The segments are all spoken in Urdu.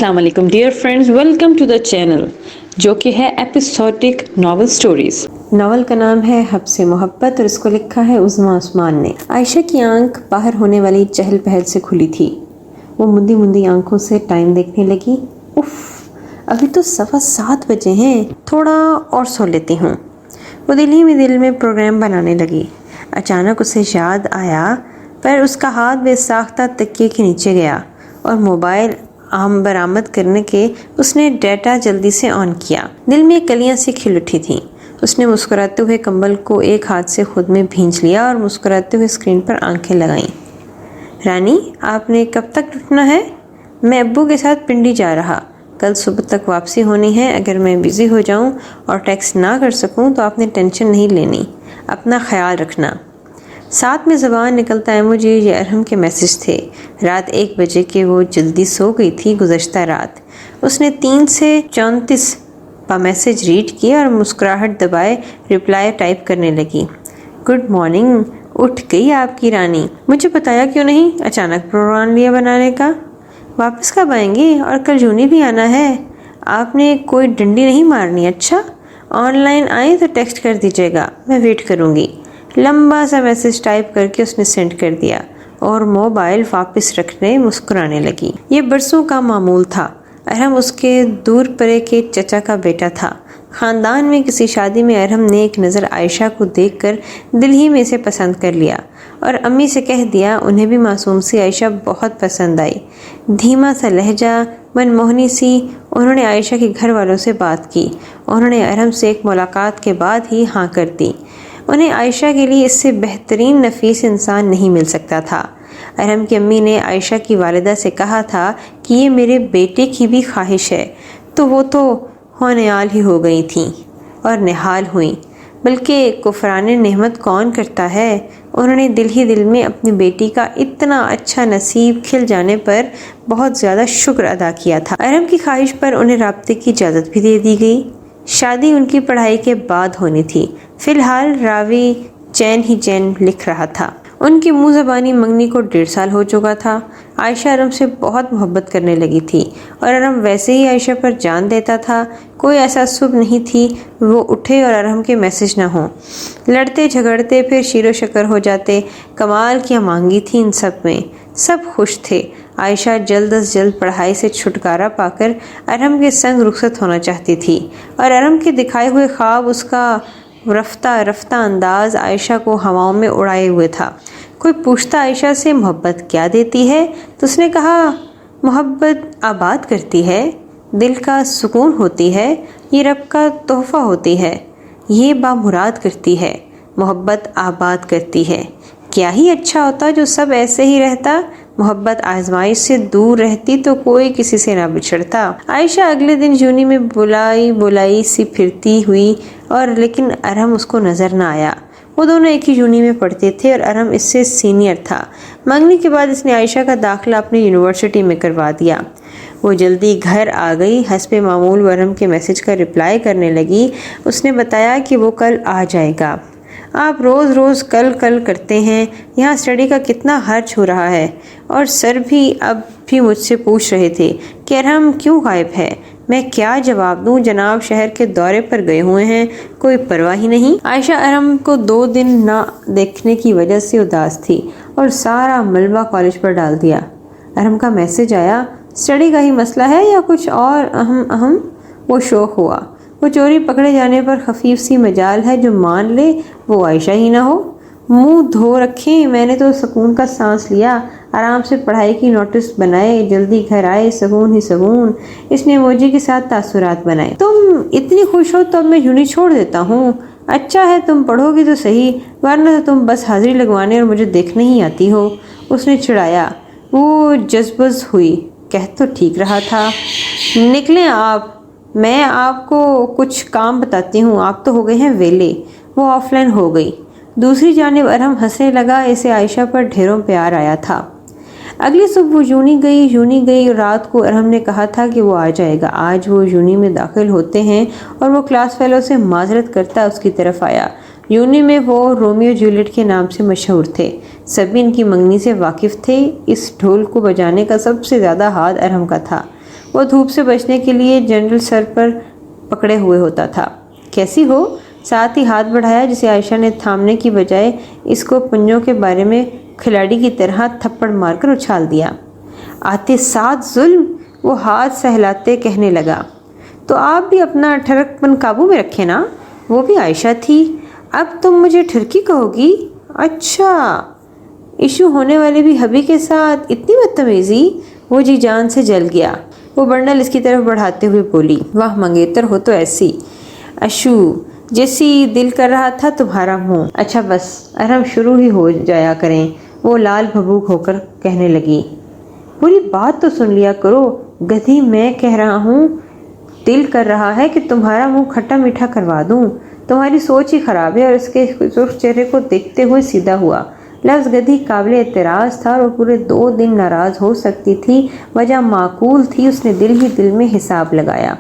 السلام علیکم dear friends, welcome to the channel جو کہ ہے ایپیسوڈک ناول سٹوریز۔ ناول کا نام ہے حبس محبت اور اس کو لکھا ہے عظمیٰ عثمان نے۔ عائشہ کی آنکھ باہر ہونے والی چہل پہل سے کھلی تھی۔ وہ مندی مندی آنکھوں سے ٹائم دیکھنے لگی۔ اف، ابھی تو 7:15 بجے ہیں، تھوڑا اور سو لیتی ہوں۔ وہ دل ہی میں دل میں پروگرام بنانے لگی۔ اچانک اسے یاد آیا پر اس کا ہاتھ بے ساختہ تکیے کے نیچے گیا اور موبائل برآمد کرنے کے اس نے ڈیٹا جلدی سے آن کیا۔ دل میں کلیاں سی کھل اٹھی تھیں۔ اس نے مسکراتے ہوئے کمبل کو ایک ہاتھ سے خود میں بھینچ لیا اور مسکراتے ہوئے اسکرین پر آنکھیں لگائیں۔ رانی، آپ نے کب تک اٹھنا ہے؟ میں ابو کے ساتھ پنڈی جا رہا، کل صبح تک واپسی ہونی ہے۔ اگر میں بزی ہو جاؤں اور ٹیکسٹ نہ کر سکوں تو آپ نے ٹینشن نہیں لینی، اپنا خیال رکھنا۔ ساتھ میں زبان نکلتا ایموجی یہ ارحم کے میسج تھے۔ رات 1 بجے کے وہ جلدی سو گئی تھی گزشتہ رات۔ اس نے 3 سے 34 کا میسج ریڈ کیا اور مسکراہٹ دبائے رپلائی ٹائپ کرنے لگی۔ گڈ مارننگ، اٹھ گئی آپ کی رانی؟ مجھے بتایا کیوں نہیں؟ اچانک پروگرام لیا بنانے کا۔ واپس کب آئیں گے؟ اور کل جونی بھی آنا ہے۔ آپ نے کوئی ڈنڈی نہیں مارنی؟ اچھا، آن لائن آئیں تو ٹیکسٹ کر دیجیے گا، میں ویٹ کروں گی۔ لمبا سا میسج ٹائپ کر کے اس نے سینڈ کر دیا اور موبائل واپس رکھنے مسکرانے لگی۔ یہ برسوں کا معمول تھا۔ ارحم اس کے دور پرے کے چچا کا بیٹا تھا۔ خاندان میں کسی شادی میں ارحم نے ایک نظر عائشہ کو دیکھ کر دل ہی میں سے پسند کر لیا اور امی سے کہہ دیا۔ انہیں بھی معصوم سی عائشہ بہت پسند آئی۔ دھیما سا لہجہ، من موہنی سی۔ انہوں نے عائشہ کے گھر والوں سے بات کی۔ انہوں نے ارحم سے ایک ملاقات کے بعد ہی ہاں کر دی۔ انہیں عائشہ کے لیے اس سے بہترین نفیس انسان نہیں مل سکتا تھا۔ ارحم کی امی نے عائشہ کی والدہ سے کہا تھا کہ یہ میرے بیٹے کی بھی خواہش ہے، تو وہ تو ہونہال ہی ہو گئی تھیں اور نہال ہوئیں۔ بلکہ کفران نعمت کون کرتا ہے؟ انہوں نے دل ہی دل میں اپنی بیٹی کا اتنا اچھا نصیب کھل جانے پر بہت زیادہ شکر ادا کیا تھا۔ ارحم کی خواہش پر انہیں رابطے کی اجازت بھی دے دی گئی۔ شادی ان کی پڑھائی کے بعد ہونی تھی۔ فی الحال راوی چین ہی چین لکھ رہا تھا۔ ان کی منہ زبانی منگنی کو 1.5 سال ہو چکا تھا۔ عائشہ ارحم سے بہت محبت کرنے لگی تھی اور ارحم ویسے ہی عائشہ پر جان دیتا تھا۔ کوئی ایسا صبح نہیں تھی وہ اٹھے اور ارحم کے میسج نہ ہوں۔ لڑتے جھگڑتے پھر شیر و شکر ہو جاتے۔ کمال کیا مانگی تھی ان سب میں، سب خوش تھے۔ عائشہ جلد از جلد پڑھائی سے چھٹکارا پا کر ارحم کے سنگ رخصت ہونا چاہتی تھی اور ارحم کے دکھائے ہوئے خواب، اس کا رفتہ رفتہ انداز عائشہ کو ہواؤں میں اڑائے ہوئے تھا۔ کوئی پوچھتا عائشہ سے محبت کیا دیتی ہے تو اس نے کہا، محبت آباد کرتی ہے، دل کا سکون ہوتی ہے، یہ رب کا تحفہ ہوتی ہے، یہ بامراد کرتی ہے، محبت آباد کرتی ہے۔ کیا ہی اچھا ہوتا جو سب ایسے ہی رہتا۔ محبت آزمائش سے دور رہتی تو کوئی کسی سے نہ بچھڑتا۔ عائشہ اگلے دن جونی میں بلائی سی پھرتی ہوئی اور لیکن ارحم اس کو نظر نہ آیا۔ وہ دونوں ایک ہی یونی میں پڑھتے تھے اور ارحم اس سے سینئر تھا۔ منگنی کے بعد اس نے عائشہ کا داخلہ اپنی یونیورسٹی میں کروا دیا۔ وہ جلدی گھر آ گئی۔ حسب معمول وہ ارحم کے میسج کا رپلائی کرنے لگی۔ اس نے بتایا کہ وہ کل آ جائے گا۔ آپ روز روز کل کرتے ہیں، یہاں اسٹڈی کا کتنا خرچ ہو رہا ہے۔ اور سر بھی اب بھی مجھ سے پوچھ رہے تھے کہ ارحم کیوں غائب ہے۔ میں کیا جواب دوں؟ جناب شہر کے دورے پر گئے ہوئے ہیں، کوئی پرواہ ہی نہیں۔ عائشہ ارحم کو 2 دن نہ دیکھنے کی وجہ سے اداس تھی اور سارا ملبہ کالج پر ڈال دیا۔ ارحم کا میسج آیا، اسٹڈی کا ہی مسئلہ ہے یا کچھ اور اہم؟ وہ شوق ہوا۔ وہ چوری پکڑے جانے پر خفیف سی مجال ہے جو مان لے وہ عائشہ ہی نہ ہو۔ منہ دھو رکھیں، میں نے تو سکون کا سانس لیا، آرام سے پڑھائی کی نوٹس بنائے، جلدی گھر آئے، سکون ہی سکون۔ اس نے ایموجی کے ساتھ تاثرات بنائے۔ تم اتنی خوش ہو تو اب میں یونی چھوڑ دیتا ہوں۔ اچھا ہے تم پڑھو گی تو صحیح، ورنہ تو تم بس حاضری لگوانے اور مجھے دیکھنے ہی آتی ہو۔ اس نے چڑھایا۔ وہ جذبز ہوئی، کہہ تو ٹھیک رہا تھا۔ نکلیں آپ، میں آپ کو کچھ کام بتاتی ہوں، آپ تو ہو گئے ہیں ویلے۔ وہ آف لائن ہو گئی۔ دوسری جانب ارحم ہنسنے لگا، اسے عائشہ پر ڈھیروں پیار آیا تھا۔ اگلی صبح وہ یونی گئی اور رات کو ارحم نے کہا تھا کہ وہ آ جائے گا۔ آج وہ یونی میں داخل ہوتے ہیں اور وہ کلاس فیلو سے معذرت کرتا اس کی طرف آیا۔ یونی میں وہ رومیو جولیٹ کے نام سے مشہور تھے۔ سبھی ان کی منگنی سے واقف تھے۔ اس ڈھول کو بجانے کا سب سے زیادہ ہاتھ ارحم کا تھا۔ وہ دھوپ سے بچنے کے لیے جنرل سر پر پکڑے ہوئے ہوتا تھا۔ کیسی ہو؟ ساتھ ہی ہاتھ بڑھایا جسے عائشہ نے تھامنے کی بجائے اس کو پنجوں کے بارے میں کھلاڑی کی طرح تھپڑ مار کر اچھال دیا۔ آتے ساتھ ظلم، وہ ہاتھ سہلاتے کہنے لگا۔ تو آپ بھی اپنا ٹھرک پن قابو میں رکھے نا، وہ بھی عائشہ تھی، اب تم مجھے ٹھرکی کہو گی؟ اچھا، ایشو ہونے والے بھی ہبی کے ساتھ اتنی بدتمیزی؟ وہ جی جان سے جل گیا۔ وہ برنل اس کی طرف بڑھاتے ہوئے بولی، واہ منگیتر ہو تو ایسی، اشو جیسی دل کر رہا تھا تمہارا منہ۔ اچھا بس ارہم شروع ہی ہو جایا کریں، وہ لال بھبوک ہو کر کہنے لگی۔ پوری بات تو سن لیا کرو گدھی، میں کہہ رہا ہوں دل کر رہا ہے کہ تمہارا منہ کھٹا میٹھا کروا دوں۔ تمہاری سوچ ہی خراب ہے۔ اور اس کے سرخ چہرے کو دیکھتے ہوئے سیدھا ہوا۔ لفظ گدھی قابل اعتراض تھا اور پورے 2 دن ناراض ہو سکتی تھی، وجہ معقول تھی۔ اس نے دل ہی دل میں حساب لگایا۔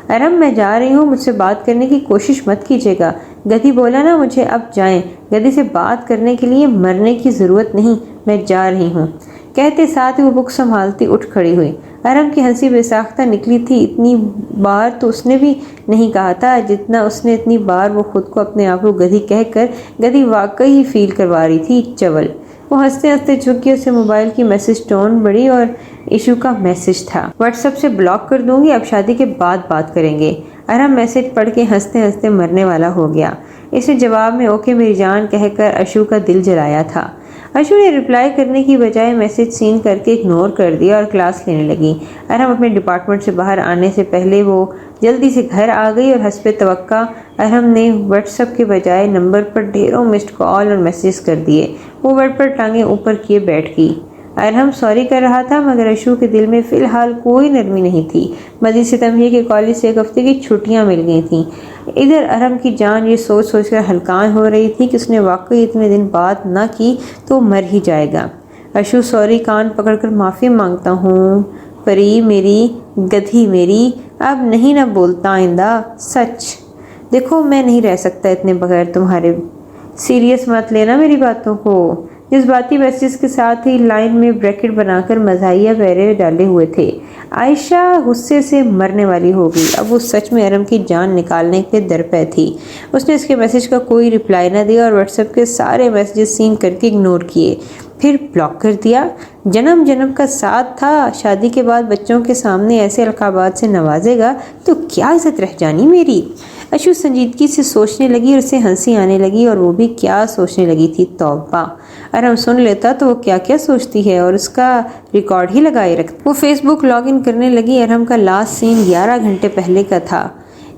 ارم میں جا رہی ہوں، مجھ سے بات کرنے کی کوشش مت کیجیے گا۔ گدھی بولا نا مجھے اب جائیں، گدھی سے بات کرنے کے لیے مرنے کی ضرورت نہیں، میں جا رہی ہوں۔ کہتے ساتھ ہی وہ بک سنبھالتی اٹھ کھڑی ہوئی۔ ارم کی ہنسی بے ساختہ نکلی تھی۔ اتنی بار تو اس نے بھی نہیں کہا تھا جتنا اس نے اتنی بار وہ خود کو اپنے آپ کو گدھی کہہ کر گدھی واقعی فیل کروا رہی تھی۔ چول وہ ہنستے ہنستے جھک گئی۔ اسے موبائل کی میسج ٹون بڑی اور ایشو کا میسج تھا۔ واٹس ایپ سے بلاک کر دوں گی، اب شادی کے بعد بات کریں گے۔ ارم میسج پڑھ کے ہنستے ہنستے مرنے والا ہو گیا۔ اس نے جواب میں اوکے میری جان کہہ کر اشو کا دل جلایا تھا۔ اشو نے رپلائی کرنے کی بجائے میسج سین کر کے اگنور کر دیا اور کلاس لینے لگی۔ ارم اپنے ڈپارٹمنٹ سے باہر آنے سے پہلے وہ جلدی سے گھر آ گئی اور حسب توقع ارم نے واٹس ایپ کے بجائے نمبر پر ڈھیروں مسڈ کال اور میسیج کر دیے۔ وہ بیڈ پر ٹانگیں اوپر کیے بیٹھ گئی۔ ارم سوری کر رہا تھا مگر اشو کے دل میں فی الحال کوئی نرمی نہیں تھی۔ مزید ستم یہ کہ کالج سے 1 ہفتے کی چھٹیاں مل گئی تھیں۔ ادھر ارم کی جان یہ سوچ سوچ کر ہلکان ہو رہی تھی کہ اس نے واقعی اتنے دن بات نہ کی تو مر ہی جائے گا۔ اشو سوری، کان پکڑ کر معافی مانگتا ہوں پری میری، گدھی میری، اب نہیں نہ بولتا آئندہ، سچ۔ دیکھو میں نہیں رہ سکتا اتنے بغیر تمہارے، سیریس مت لینا میری باتوں کو۔ جذباتی میسیج کے ساتھ ہی لائن میں بریکٹ بنا کر مزاحیہ پیرے ڈالے ہوئے تھے۔ عائشہ غصے سے مرنے والی ہو گئی۔ اب وہ سچ میں ارم کی جان نکالنے کے درپے تھی۔ اس نے اس کے میسج کا کوئی رپلائی نہ دیا اور واٹس ایپ کے سارے میسیجز سین کر کے اگنور کیے، پھر بلاک کر دیا۔ جنم جنم کا ساتھ تھا، شادی کے بعد بچوں کے سامنے ایسے القابات سے نوازے گا تو کیا عزت رہ جانی میری۔ اشو سنجیدگی سے سوچنے لگی اور اسے ہنسی آنے لگی، اور وہ بھی کیا سوچنے لگی تھی، توبہ! ارم سن لیتا تو وہ کیا کیا سوچتی ہے اور اس کا ریکارڈ ہی لگائے رکھتا۔ وہ فیس بک لاگ ان کرنے لگی۔ ارم کا لاسٹ سین 11 گھنٹے پہلے کا تھا۔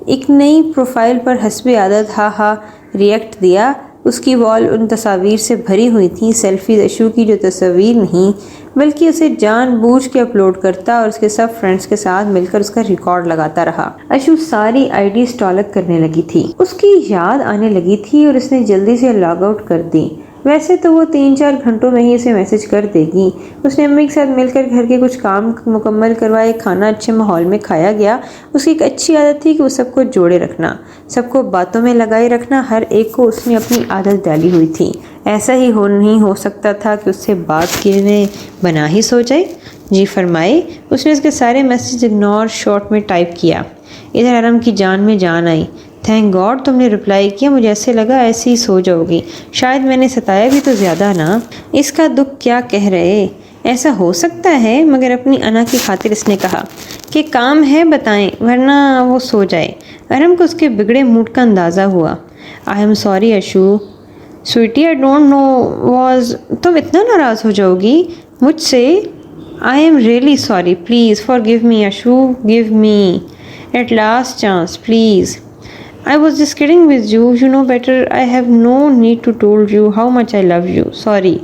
ایک نئی پروفائل پر حسب عادت ہا ریئیکٹ دیا۔ اس کی وال ان تصاویر سے بھری ہوئی تھیں، سیلفیز اشو کی جو تصویر نہیں بلکہ اسے جان بوجھ کے اپلوڈ کرتا اور اس کے سب فرینڈز کے ساتھ مل کر اس کا ریکارڈ لگاتا رہا۔ اشو ساری آئی ڈی اسٹالک کرنے لگی تھی۔ اس کی یاد آنے لگی تھی اور اس نے جلدی سے لاگ آؤٹ کر دی۔ ویسے تو وہ 3-4 گھنٹوں میں ہی اسے میسج کر دے گی۔ اس نے امی کے ساتھ مل کر گھر کے کچھ کام مکمل کروائے، کھانا اچھے ماحول میں کھایا گیا۔ اس کی ایک اچھی عادت تھی کہ وہ سب کو جوڑے رکھنا، سب کو باتوں میں لگائے رکھنا، ہر ایک کو اس نے اپنی عادت ڈالی ہوئی تھی۔ ایسا ہی نہیں ہو سکتا تھا کہ اس سے بات کرنے بنا ہی سو جائے۔ جی فرمائے۔ اس نے اس کے سارے میسیج اگنور شارٹ میں ٹائپ کیا۔ ادھر ارم کی جان میں جان آئی۔ تھینک گاڈ تم نے رپلائی کیا، مجھے ایسے لگا ایسے ہی سو جاؤ گی، شاید میں نے ستایا بھی تو زیادہ نا۔ اس کا دکھ کیا کہہ رہے، ایسا ہو سکتا ہے، مگر اپنی انا کی خاطر اس نے کہا کہ کام ہے بتائیں ورنہ وہ سو جائے۔ ارم کو اس کے بگڑے موڈ کا اندازہ ہوا۔ I am sorry Ashu sweetie, I don't know was, تم اتنا ناراض ہو جاؤ گی مجھ سے؟ I am really sorry, please forgive me Ashu, give me at last chance please. I was just kidding with you. You know better. I have no need to told you how much I love you. Sorry.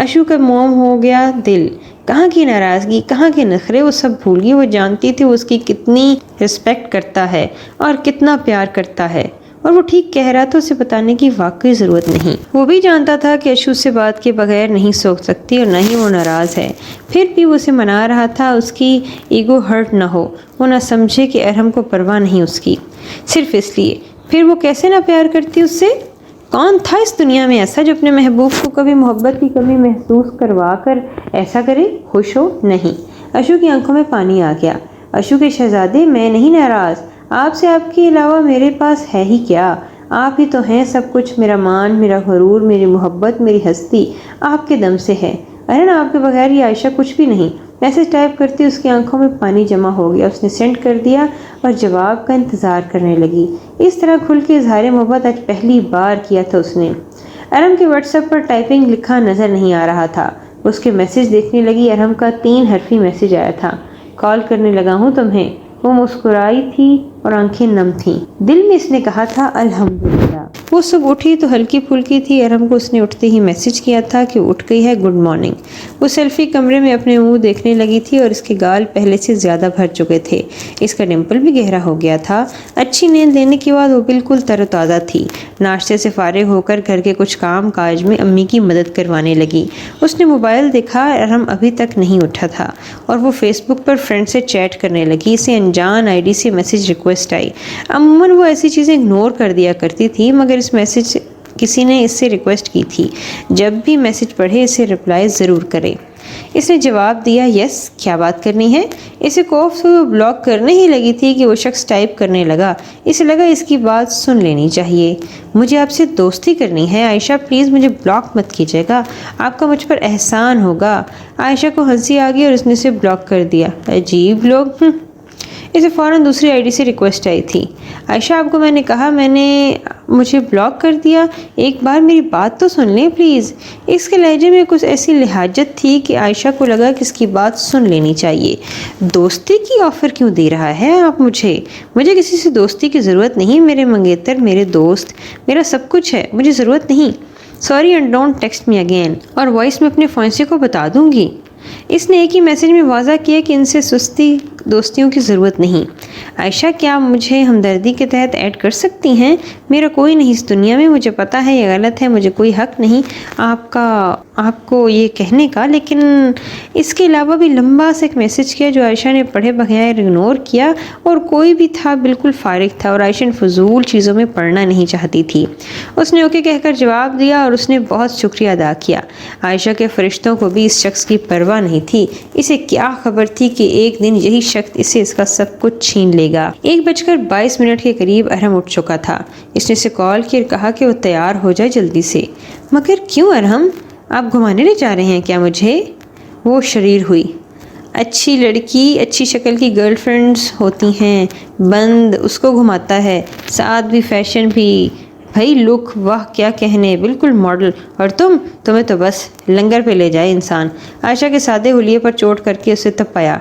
Issue کا موم ہو گیا دل۔ کہاں کی ناراضگی، کہاں کے نخرے، وہ سب بھول گئی۔ وہ جانتی تھی وہ اس کی کتنی رسپیکٹ کرتا ہے اور کتنا پیار کرتا ہے، اور وہ ٹھیک کہہ رہا تھا، اسے بتانے کی واقعی ضرورت نہیں۔ وہ بھی جانتا تھا کہ اشو سے بات کے بغیر نہیں سو سکتی اور نہ ہی وہ ناراض ہے، پھر بھی وہ اسے منا رہا تھا اس کی ایگو ہرٹ نہ ہو، وہ نہ سمجھے کہ ارم کو پرواہ نہیں اس کی، صرف اس لیے۔ پھر وہ کیسے نہ پیار کرتی اس سے؟ کون تھا اس دنیا میں ایسا جو اپنے محبوب کو کبھی محبت کی کمی محسوس کروا کر ایسا کرے؟ خوش ہو نہیں۔ اشو کی آنکھوں میں پانی آ گیا۔ اشو کے شہزادے، میں نہیں ناراض، آپ سے آپ کے علاوہ میرے پاس ہے ہی کیا؟ آپ ہی تو ہیں سب کچھ، میرا مان، میرا غرور، میری محبت، میری ہستی آپ کے دم سے ہے۔ ارے آپ کے بغیر یہ عائشہ کچھ بھی نہیں۔ میسج ٹائپ کرتی اس کی آنکھوں میں پانی جمع ہو گیا۔ اس نے سینڈ کر دیا اور جواب کا انتظار کرنے لگی۔ اس طرح کھل کے اظہار محبت آج پہلی بار کیا تھا اس نے۔ ارم کے واٹس ایپ پر ٹائپنگ لکھا نظر نہیں آ رہا تھا۔ اس کے میسج دیکھنے لگی۔ ارم کا 3 حرفی میسج آیا تھا، کال کرنے لگا ہوں تمہیں۔ وہ مسکرائی تھی اور آنکھیں نم تھیں۔ دل میں اس نے کہا تھا الحمدللہ۔ وہ صبح اٹھی تو ہلکی پھلکی تھی۔ ارم کو اس نے اٹھتے ہی میسج کیا تھا کہ اٹھ گئی ہے، گڈ مارننگ۔ وہ سیلفی کمرے میں اپنے منہ دیکھنے لگی تھی اور اس کے گال پہلے سے زیادہ بھر چکے تھے۔ اس کا ڈمپل بھی گہرا ہو گیا تھا۔ اچھی نیند لینے کے بعد وہ بالکل تر و تازہ تھی۔ ناشتے سے فارغ ہو کر گھر کے کچھ کام کاج میں امی کی مدد کروانے لگی۔ اس نے موبائل دیکھا، ارم ابھی تک نہیں اٹھا تھا اور وہ فیس بک پر فرینڈ سے چیٹ کرنے لگی۔ اسے انجان آئی ڈی سے میسج ریکویسٹ آئی۔ عموماً وہ ایسی چیزیں اگنور کر دیا کرتی تھی، مگر اس میسج کسی نے اس سے ریکویسٹ کی تھی جب بھی میسج پڑھے اسے رپلائی ضرور کرے۔ اس نے جواب دیا، یس، کیا بات کرنی ہے؟ اسے کوف سے وہ بلاک کرنے ہی لگی تھی کہ وہ شخص ٹائپ کرنے لگا۔ اسے لگا اس کی بات سن لینی چاہیے۔ مجھے آپ سے دوستی کرنی ہے عائشہ، پلیز مجھے بلاک مت کیجیے گا، آپ کا مجھ پر احسان ہوگا۔ عائشہ کو ہنسی آ گئی اور اس نے اسے بلاک کر دیا۔ عجیب لوگ۔ اسے فوراً دوسری آئی ڈی سے ریکویسٹ آئی تھی، عائشہ آپ کو میں نے کہا میں نے مجھے بلاک کر دیا، ایک بار میری بات تو سن لیں پلیز۔ اس کے لہجے میں کچھ ایسی لہاجت تھی کہ عائشہ کو لگا کہ اس کی بات سن لینی چاہیے۔ دوستی کی آفر کیوں دے رہا ہے آپ مجھے کسی سے دوستی کی ضرورت نہیں، میرے منگیتر، میرے دوست، میرا سب کچھ ہے، مجھے ضرورت نہیں۔ Sorry and don't text me again, اور وائس میں اپنے فوانسے کو بتا دوں گی۔ اس نے ایک ہی میسج میں واضح کیا کہ ان سے سستی دوستیوں کی ضرورت نہیں۔ عائشہ کیا آپ مجھے ہمدردی کے تحت ایڈ کر سکتی ہیں؟ میرا کوئی نہیں اس دنیا میں، مجھے پتہ ہے یہ غلط ہے، مجھے کوئی حق نہیں آپ کو یہ کہنے کا، لیکن اس کے علاوہ بھی لمبا سا ایک میسج کیا جو عائشہ نے پڑھے بغیر اگنور کیا، اور کوئی بھی تھا بالکل فارغ تھا اور عائشہ فضول چیزوں میں پڑھنا نہیں چاہتی تھی۔ اس نے اوکے کہہ کر جواب دیا اور اس نے بہت شکریہ ادا کیا۔ عائشہ کے فرشتوں کو بھی اس شخص کی پرواہ نہیں تھی۔ اسے کیا خبر تھی کہ ایک دن یہی شخص اسے اس کا سب کچھ چھین لے گا۔ 1:22 کے قریب ارہم اٹھ چکا تھا۔ اس نے اسے کال کی اور کہا کہ وہ تیار ہو جائے جلدی سے۔ مگر کیوں ارہم؟ آپ گھمانے لے جا رہے ہیں کیا مجھے؟ وہ شریر ہوئی۔ اچھی لڑکی، اچھی شکل کی گرل فرینڈز ہوتی ہیں، بند اس کو گھماتا ہے، ساتھ بھی فیشن بھی، بھائی لک، واہ کیا کہنے، بالکل ماڈل، اور تمہیں تو بس لنگر پہ لے جائے انسان۔ عائشہ کے سادے حلیے پر چوٹ کر کے اسے تپایا۔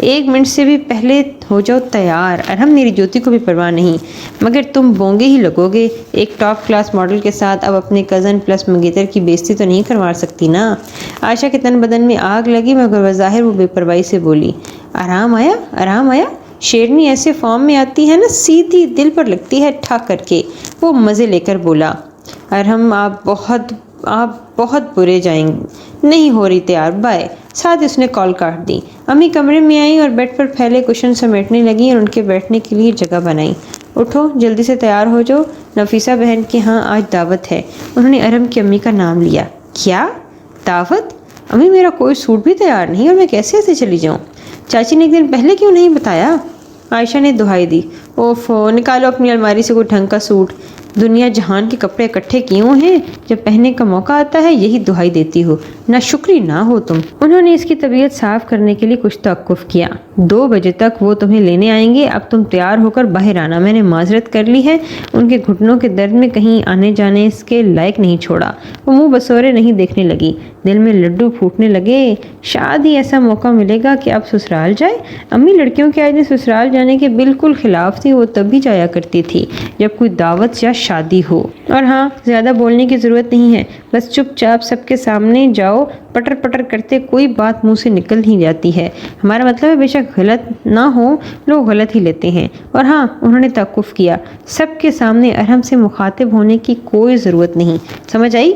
1 منٹ سے بھی پہلے ہو جاؤ تیار۔ ارہم میری جوتی کو بھی پرواہ نہیں، مگر تم بونگے ہی لگو گے۔ ایک ٹاپ کلاس ماڈل کے ساتھ اب اپنے کزن پلس منگیتر کی بےزتی تو نہیں کروا سکتی نا۔ عائشہ کے تن بدن میں آگ لگی، مگر بظاہر وہ بے پرواہی سے بولی، آرام آیا؟ شیرنی ایسے فارم میں آتی ہے نا، سیدھی دل پر لگتی ہے ٹھاک کر کے۔ وہ مزے لے کر بولا، ارہم آپ بہت برے جائیں گے، نہیں ہو رہی تیار، بائے۔ ساتھ اس نے کال کاٹ دی۔ امی کمرے میں آئیں اور بیڈ پر پھیلے کشن سمیٹنے لگیں اور ان کے بیٹھنے کے لیے جگہ بنائی۔ اٹھو جلدی سے تیار ہو جاؤ، نفیسہ بہن کے ہاں آج دعوت ہے۔ انہوں نے ارہم کی امی کا نام لیا۔ کیا دعوت؟ امی میرا کوئی سوٹ بھی تیار نہیں اور میں کیسے ایسے چلی جاؤں؟ چاچی نے 1 دن پہلے کیوں نہیں بتایا؟ عائشہ نے دہائی دی، اوفو، نکالو اپنی الماری سے کوئی ڈھنگ کا سوٹ۔ دنیا جہان کے کپڑے اکٹھے کیوں ہیں؟ جب پہننے کا موقع آتا ہے یہی دہائی دیتی ہو، نہ شکری نہ ہو تم۔ انہوں نے اس کی طبیعت صاف کرنے کے لیے کچھ توقف کیا۔ 2 بجے تک وہ تمہیں لینے آئیں گے، اب تم تیار ہو کر باہر آنا، میں نے معذرت کر لی ہے۔ ان کے گھٹنوں کے درد میں کہیں آنے جانے اس کے لائق نہیں چھوڑا۔ وہ منہ بسورے نہیں دیکھنے لگی، دل میں لڈو پھوٹنے لگے۔ شاید ہی ایسا موقع ملے گا کہ اب سسرال جائے۔ امی لڑکیوں کے آج دن سسرال جانے کے بالکل خلاف تھی، وہ تب بھی جایا کرتی تھی جب کوئی دعوت یا شادی ہو۔ اور ہاں، زیادہ بولنے کی ضرورت نہیں ہے، بس چپ چاپ سب کے سامنے جاؤ، پٹر پٹر کرتے کوئی بات منہ سے نکل ہی جاتی ہے۔ ہمارا مطلب ہے بے شک غلط نہ ہو، لوگ غلط ہی لیتے ہیں۔ اور ہاں، انہوں نے توقف کیا، سب کے سامنے ارہم سے مخاطب ہونے کی کوئی ضرورت نہیں، سمجھ آئی؟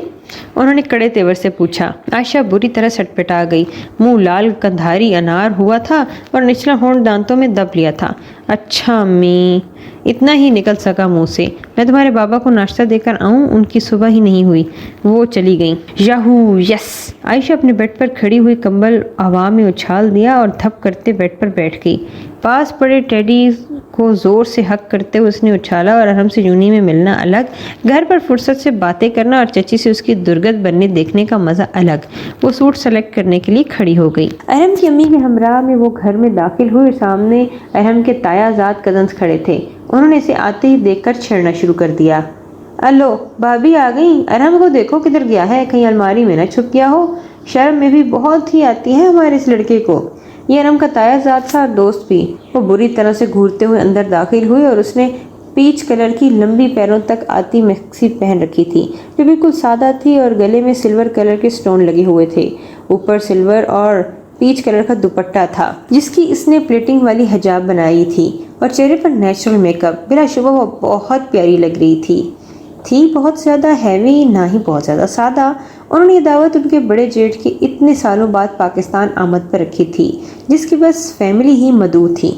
انہوں نے کڑے تیور سے پوچھا۔ عائشہ بری طرح سٹپٹا گئی، منہ لال کندھاری انار ہوا تھا اور نچلا ہونٹ دانتوں میں دب لیا تھا۔ اچھا امی، اتنا ہی نکل سکا منہ سے۔ میں تمہارے بابا کو ناشتہ دے کر آؤں؟ ان کی صبح ہی نہیں ہوئی، وہ چلی گئیں۔ یاہو، یس! عائشہ اپنے بیڈ پر کھڑی ہوئی کمبل ہوا میں اچھال دیا اور دھپ کرتے بیڈ پر بیٹھ گئی۔ پاس پڑے ٹیڈی کو زور سے ہگ کرتے ہوئے اس نے اچھالا اور ارحم سے یونہی میں ملنا الگ، گھر پر فرصت سے باتیں کرنا اور چچی سے اس کی درگت بننے دیکھنے کا مزہ الگ۔ وہ سوٹ سلیکٹ کرنے کے لیے کھڑی ہو گئی۔ ارحم کی امی کے ہمراہ میں وہ گھر میں داخل ہوئی اور سامنے ارحم کے تایا زاد کزنز کھڑے تھے۔ انہوں نے اسے آتے ہی دیکھ کر چھیڑنا شروع کر دیا۔ الو، بھابی آ گئیں؟ ارحم کو دیکھو کدھر گیا ہے، کہیں الماری میں نہ چھپ گیا ہو۔ شرم میں بھی بہت ہی آتی ہے ہمارے اس لڑکے کو۔ یہ ارحم کا تایا زاد تھا اور دوست بھی۔ وہ بری طرح سے گھورتے ہوئے اندر داخل ہوئے اور اس نے پیچ کلر کی لمبی پیروں تک آتی میکسی پہن رکھی تھی جو بالکل سادہ تھی اور گلے میں سلور کلر کے سٹون لگے ہوئے تھے۔ اوپر سلور اور پیچ کلر کا دوپٹہ تھا جس کی اس نے پلیٹنگ والی حجاب بنائی تھی، اور چہرے پر نیچرل میک اپ۔ بلا شبہ وہ بہت پیاری لگ رہی تھی بہت زیادہ ہیوی، نہ ہی بہت زیادہ سادہ۔ انہوں نے یہ دعوت ان کے بڑے جیٹ کی اتنے سالوں بعد پاکستان آمد پر رکھی تھی جس کی بس فیملی ہی مدعو تھی۔